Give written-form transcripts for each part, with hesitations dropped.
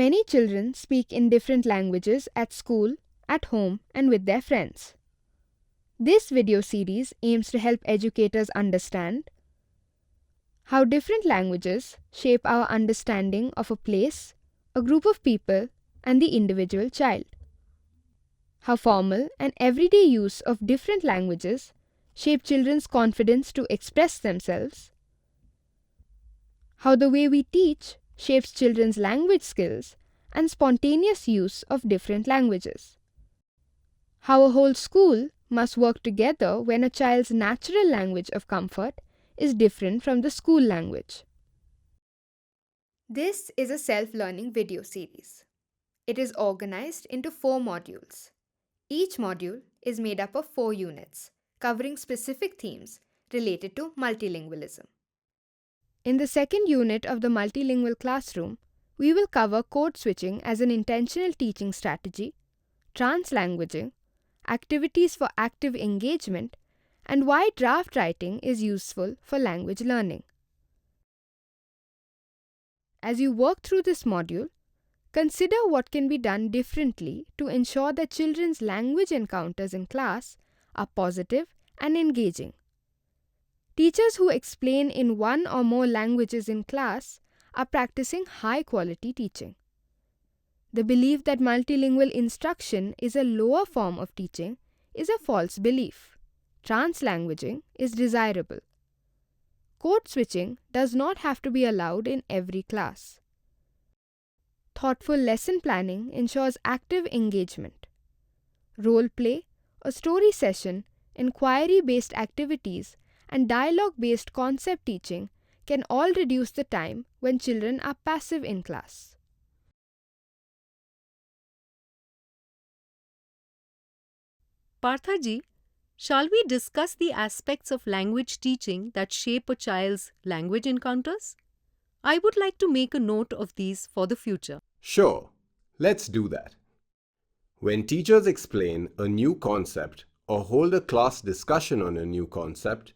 Many children speak in different languages at school, at home, and with their friends. This video series aims to help educators understand how different languages shape our understanding of a place, a group of people, and the individual child. How formal and everyday use of different languages shape children's confidence to express themselves. How the way we teach shapes children's language skills and spontaneous use of different languages. How a whole school must work together when a child's natural language of comfort is different from the school language. This is a self-learning video series. It is organized into 4 modules. Each module is made up of 4 units, covering specific themes related to multilingualism. In the second unit of the multilingual classroom, we will cover code switching as an intentional teaching strategy, translanguaging, activities for active engagement, and why draft writing is useful for language learning. As you work through this module, consider what can be done differently to ensure that children's language encounters in class are positive and engaging. Teachers who explain in one or more languages in class are practicing high-quality teaching. The belief that multilingual instruction is a lower form of teaching is a false belief. Translanguaging is desirable. Code switching does not have to be allowed in every class. Thoughtful lesson planning ensures active engagement. Role play, a story session, inquiry-based activities, and dialogue-based concept teaching can all reduce the time when children are passive in class. Parthaji, shall we discuss the aspects of language teaching that shape a child's language encounters? I would like to make a note of these for the future. Sure, let's do that. When teachers explain a new concept or hold a class discussion on a new concept,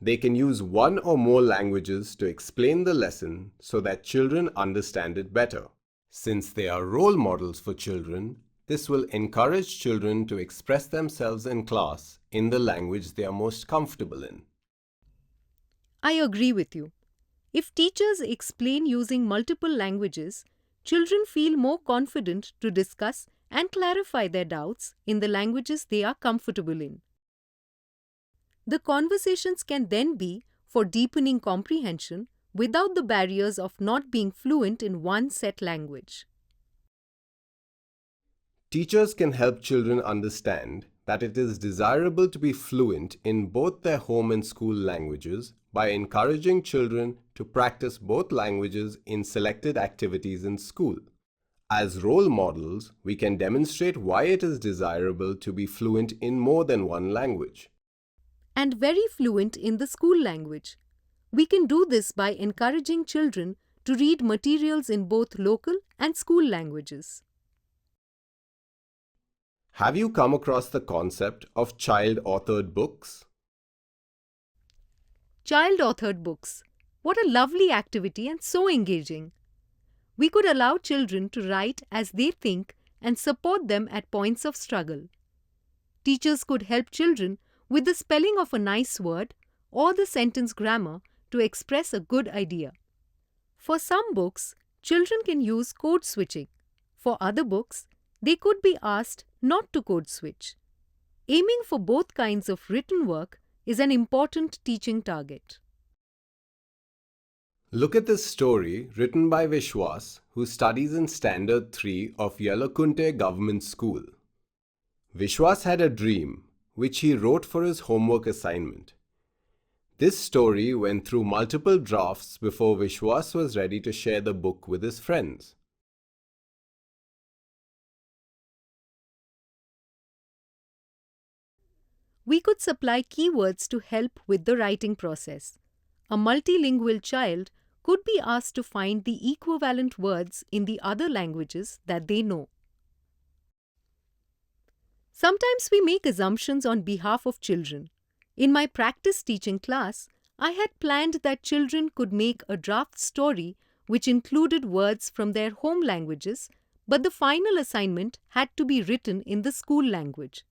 they can use one or more languages to explain the lesson so that children understand it better. Since they are role models for children, this will encourage children to express themselves in class in the language they are most comfortable in. I agree with you. If teachers explain using multiple languages, children feel more confident to discuss and clarify their doubts in the languages they are comfortable in. The conversations can then be for deepening comprehension without the barriers of not being fluent in one set language. Teachers can help children understand that it is desirable to be fluent in both their home and school languages by encouraging children to practice both languages in selected activities in school. As role models, we can demonstrate why it is desirable to be fluent in more than one language. And very fluent in the school language. We can do this by encouraging children to read materials in both local and school languages. Have you come across the concept of child-authored books? Child-authored books. What a lovely activity and so engaging. We could allow children to write as they think and support them at points of struggle. Teachers could help children with the spelling of a nice word or the sentence grammar to express a good idea. For some books, children can use code switching. For other books, they could be asked not to code switch. Aiming for both kinds of written work is an important teaching target. Look at this story written by Vishwas, who studies in Standard 3 of Yelakunte Government School. Vishwas had a dream, which he wrote for his homework assignment. This story went through multiple drafts before Vishwas was ready to share the book with his friends. We could supply keywords to help with the writing process. A multilingual child could be asked to find the equivalent words in the other languages that they know. Sometimes we make assumptions on behalf of children. In my practice teaching class, I had planned that children could make a draft story which included words from their home languages, but the final assignment had to be written in the school language.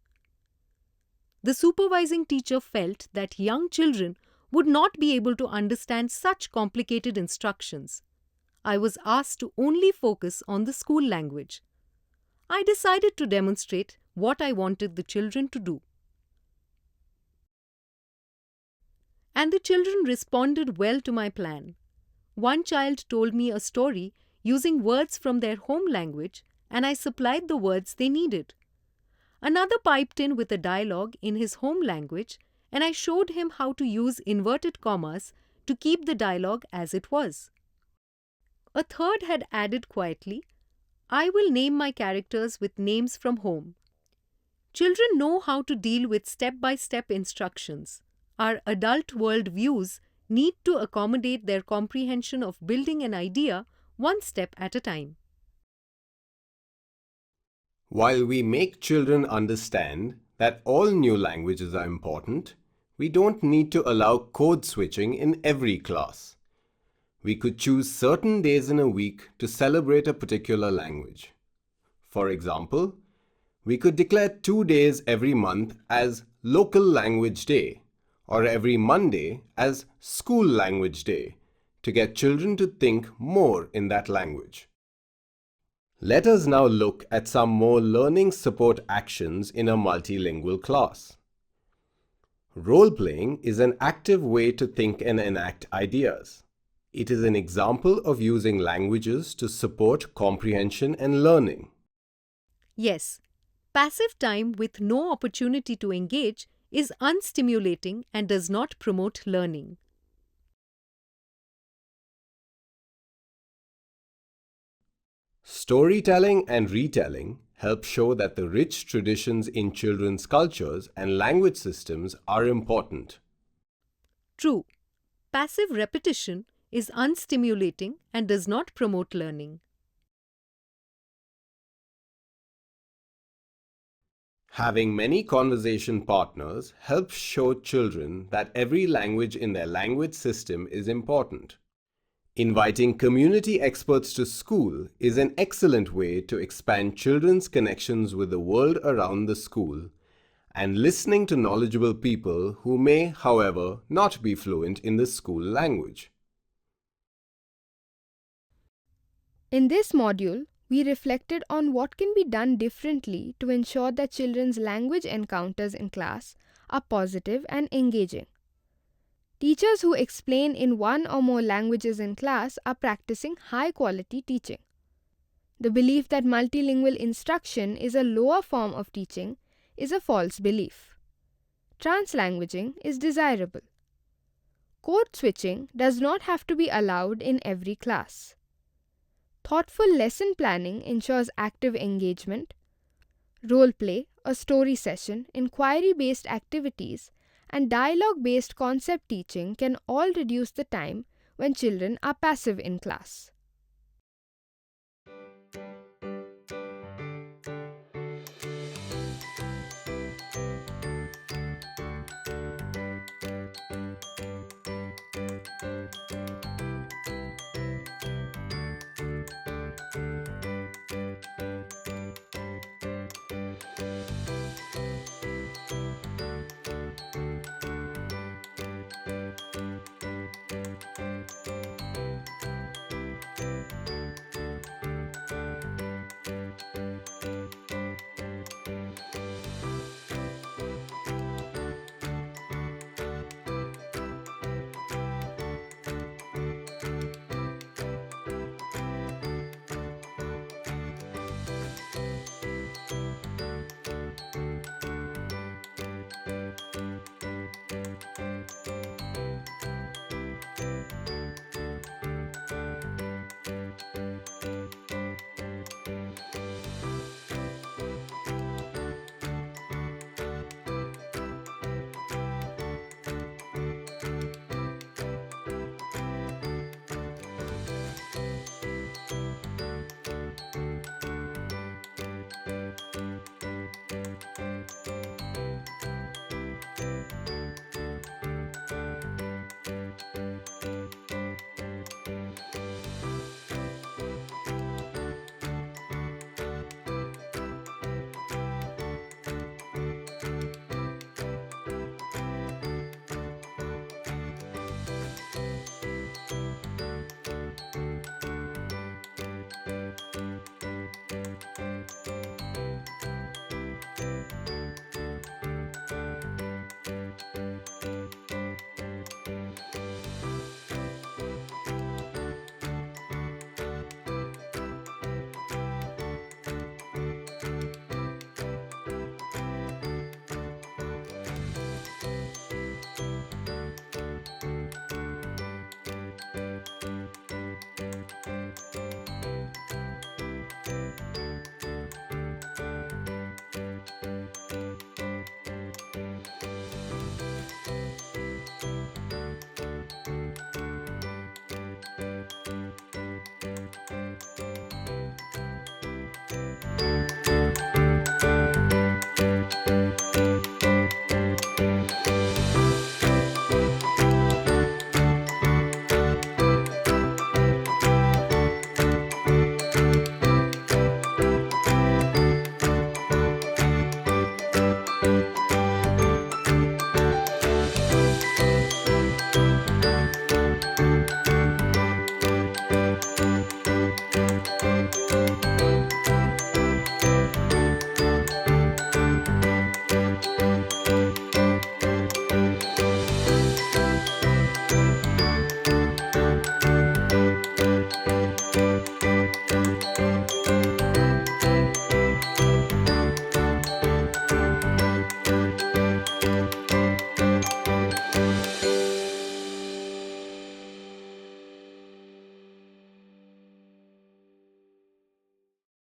The supervising teacher felt that young children would not be able to understand such complicated instructions. I was asked to only focus on the school language. I decided to demonstrate what I wanted the children to do. And the children responded well to my plan. One child told me a story using words from their home language, and I supplied the words they needed. Another piped in with a dialogue in his home language, and I showed him how to use inverted commas to keep the dialogue as it was. A third had added quietly, "I will name my characters with names from home." Children know how to deal with step-by-step instructions. Our adult world views need to accommodate their comprehension of building an idea one step at a time. While we make children understand that all new languages are important, we don't need to allow code switching in every class. We could choose certain days in a week to celebrate a particular language. For example, we could declare 2 days every month as Local Language Day or every Monday as School Language Day to get children to think more in that language. Let us now look at some more learning support actions in a multilingual class. Role-playing is an active way to think and enact ideas. It is an example of using languages to support comprehension and learning. Yes, passive time with no opportunity to engage is unstimulating and does not promote learning. Storytelling and retelling help show that the rich traditions in children's cultures and language systems are important. True, passive repetition is unstimulating and does not promote learning. Having many conversation partners helps show children that every language in their language system is important. Inviting community experts to school is an excellent way to expand children's connections with the world around the school and listening to knowledgeable people who may, however, not be fluent in the school language. In this module, we reflected on what can be done differently to ensure that children's language encounters in class are positive and engaging. Teachers who explain in one or more languages in class are practicing high-quality teaching. The belief that multilingual instruction is a lower form of teaching is a false belief. Translanguaging is desirable. Code switching does not have to be allowed in every class. Thoughtful lesson planning ensures active engagement. Role play, a story session, inquiry-based activities, and dialogue-based concept teaching can all reduce the time when children are passive in class.